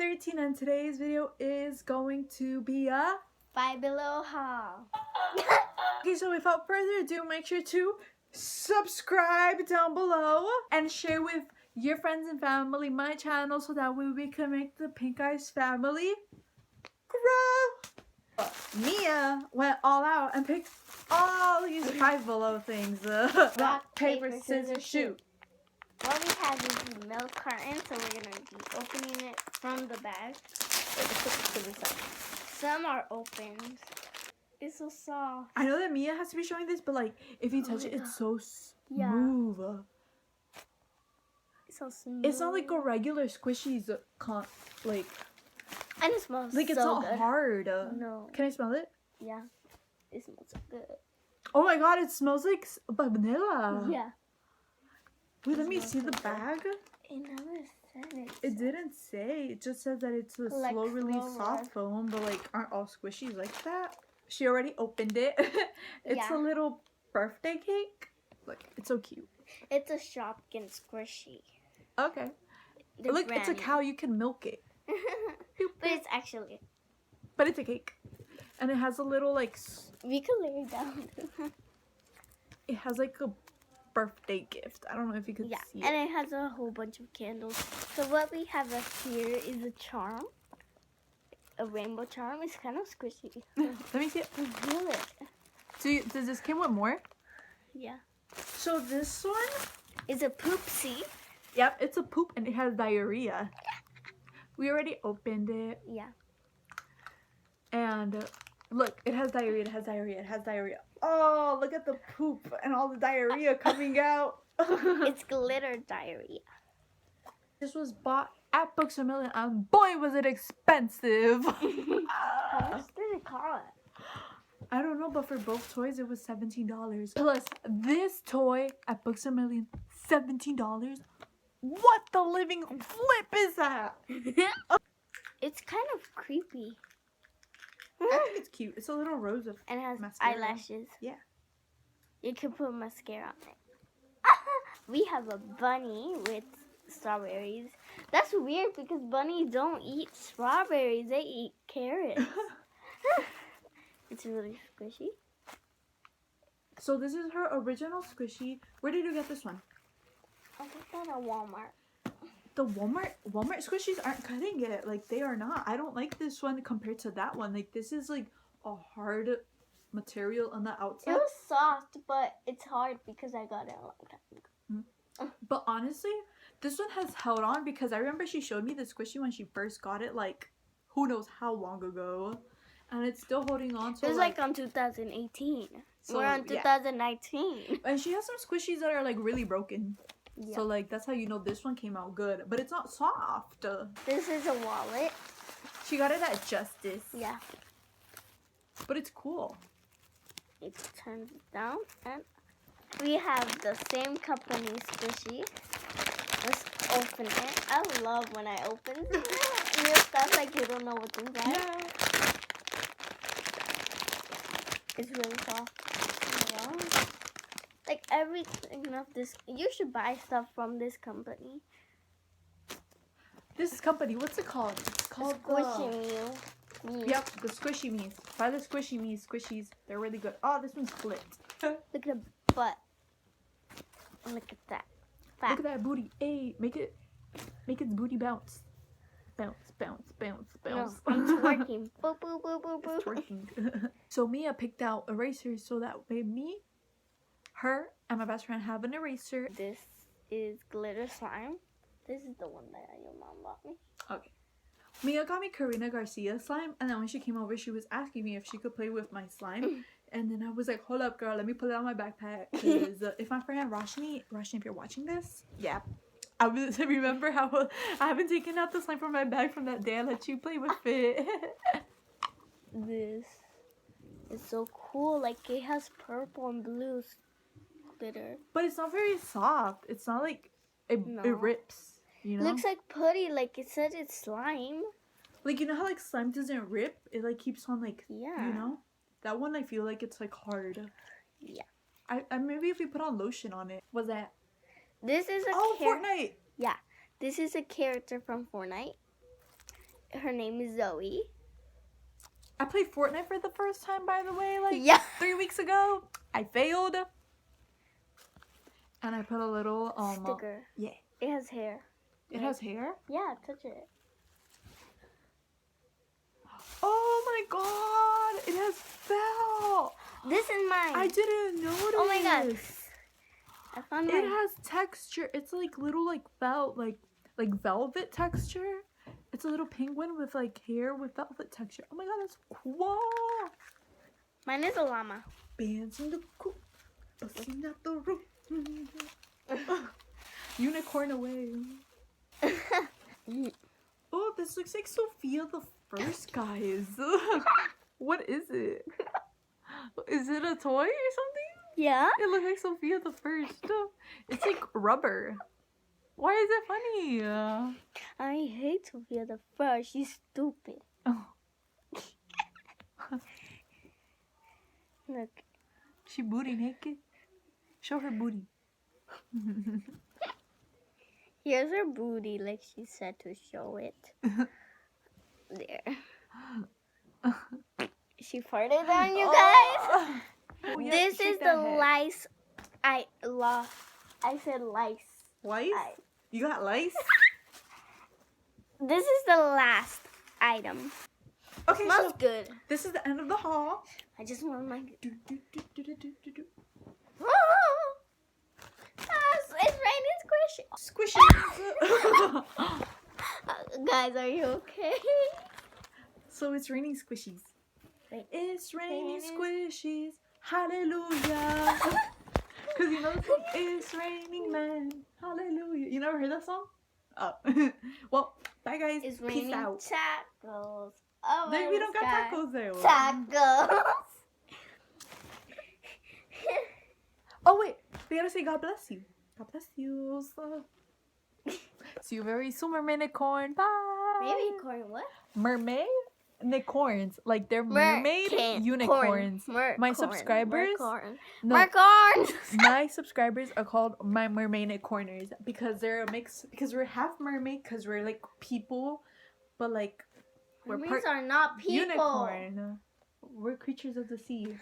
13 and today's video is going to be a Five Below haul. Okay, so without further ado, make sure to subscribe down below and share with your friends and family my channel so that way we can make the Pink Eyes family grow. Mia went all out and picked all these Five Below things. Rock, paper, scissors, shoot. What we have is milk carton, so we're gonna be opening it from the bag. Some are opened. It's so soft. I know that Mia has to be showing this, but like if you touch it, it's so smooth. Yeah. It's so smooth. It's not like a regular squishies like. And it smells like it's so not good. hard. No. Can I smell it? Yeah. It smells so good. Oh my god, it smells like vanilla. Yeah. Wait, let me see the bag. It never said it. It didn't say. It just says that it's a Like slow release soft foam, but like aren't all squishies like that? She already opened it. It's a little birthday cake. Look, it's so cute. It's a Shopkin squishy. Okay. The Look, brand it's a cow. You can milk it. But it's actually. But it's a cake. And it has a little like. We can lay it down. It has like a birthday gift. I don't know if you can see and it. it has a whole bunch of candles. So what we have up here is a charm. A rainbow charm. It's kind of squishy. Let me see it. Feel it. So does this come with more? Yeah. So this one is a poopsie. Yep, it's a poop and it has diarrhea. We already opened it. Yeah. And look, it has diarrhea, it has diarrhea, it has diarrhea. Oh, look at the poop and all the diarrhea coming out. It's glitter diarrhea. This was bought at Books A Million and boy was it expensive. How much did it cost? I don't know, but for both toys it was $17. Plus this toy at Books A Million, $17. What the living flip is that? It's kind of creepy. I think it's cute. It's a little rose of and it has mascara. eyelashes. Yeah. You can put mascara on it. We have a bunny with strawberries. That's weird because bunnies don't eat strawberries. They eat carrots. It's really squishy. So this is her original squishy. Where did you get this one? I got that at Walmart. The Walmart squishies aren't cutting it. Like they are not. I don't like this one compared to that one. Like this is like a hard material on the outside. It was soft, but it's hard because I got it a long time ago. But honestly, this one has held on because I remember she showed me the squishy when she first got it, like who knows how long ago, and it's still holding on. So it was like on 2018. So, we're on 2019. Yeah. And she has some squishies that are like really broken. Yeah. So like that's how you know this one came out good, but it's not soft. This is a wallet. She got it at Justice. Yeah. But it's cool. It turns down and we have the same company squishy. Let's open it. I love when I open real stuff like you don't know what's inside. Yeah. It's really soft. Yeah. Like everything of this, you should buy stuff from this company. This company, what's it called? It's called Squishy Me. Yep, the Squishy Me's. Buy the Squishy Me's squishies. They're really good. Oh, this one's split. Look at the butt. Look at that. Fat. Look at that booty. Hey, make its booty bounce. Bounce, bounce, bounce, bounce. No, I'm twerking. Boop, boop, boop, boop, boop. It's twerking. So Mia picked out erasers so that way me, her, and my best friend have an eraser. This is glitter slime. This is the one that your mom bought me. Okay. Mia got me Karina Garcia slime, and then when she came over, she was asking me if she could play with my slime. And then I was like, hold up, girl, let me pull it out of my backpack. Because if my friend Roshni, if you're watching this, yeah. I remember how I haven't taken out the slime from my bag from that day I let you play with it. This is so cool. Like, it has purple and blue glitter. But it's not very soft. It's not like, it rips, you know? Looks like putty. Like, it said it's slime. Like, you know how, like, slime doesn't rip? It, like, keeps on, like, yeah. You know? That one, I feel like it's, like, hard. Yeah. I maybe if we put on lotion on it. What's that? This is a Fortnite! Yeah. This is a character from Fortnite. Her name is Zoe. I played Fortnite for the first time, by the way, like Yeah. 3 weeks ago. I failed. And I put a little Sticker. Yeah. It has hair. It has hair? Yeah, touch it. Oh my god! It has felt! This is mine. I didn't notice. Oh my god. I found It mine. has texture. It's like little like felt like velvet texture. It's a little penguin with like hair with velvet texture. Oh my god, that's cool. Mine is a llama. Bands in the coop, busting out the roof. Unicorn away. Oh, this looks like Sophia the First, guys. What is it? Is it a toy or something? Yeah. It looks like Sophia the First. It's like rubber. Why is it funny? I hate Sophia the First. She's stupid. Oh. Look. She booty naked. Show her booty. Here's her booty, like she said to show it. There. She farted on you guys. Oh, yeah, This shake is that the head. lice. I said lice. Lice? You got lice? This is the last item. Okay, Smells so good. this is the end of the haul. I just want my. Do, do, do, do, do, do, do, do. It's raining Squishies. guys, are you okay? So it's raining squishies. Wait. It's raining squishies. Hallelujah. Because you know the song, it's raining men. Hallelujah. You never heard that song? Oh. Well, bye guys. It's Peace raining out. tacos. Oh, There, we don't got tacos there. Tacos. Oh wait, we gotta say God bless you. God bless you. See you very soon, Mermaynicorn. Bye. Maybe corn what? Mermay-nicorns. Like they're mermaid unicorns. My subscribers. No, Mercorns. my subscribers are called my Mermay-nicorners because they're a mix. Because we're half mermaid. Because we're like people, but like we're Mermaids are not people. unicorn. We're creatures of the sea.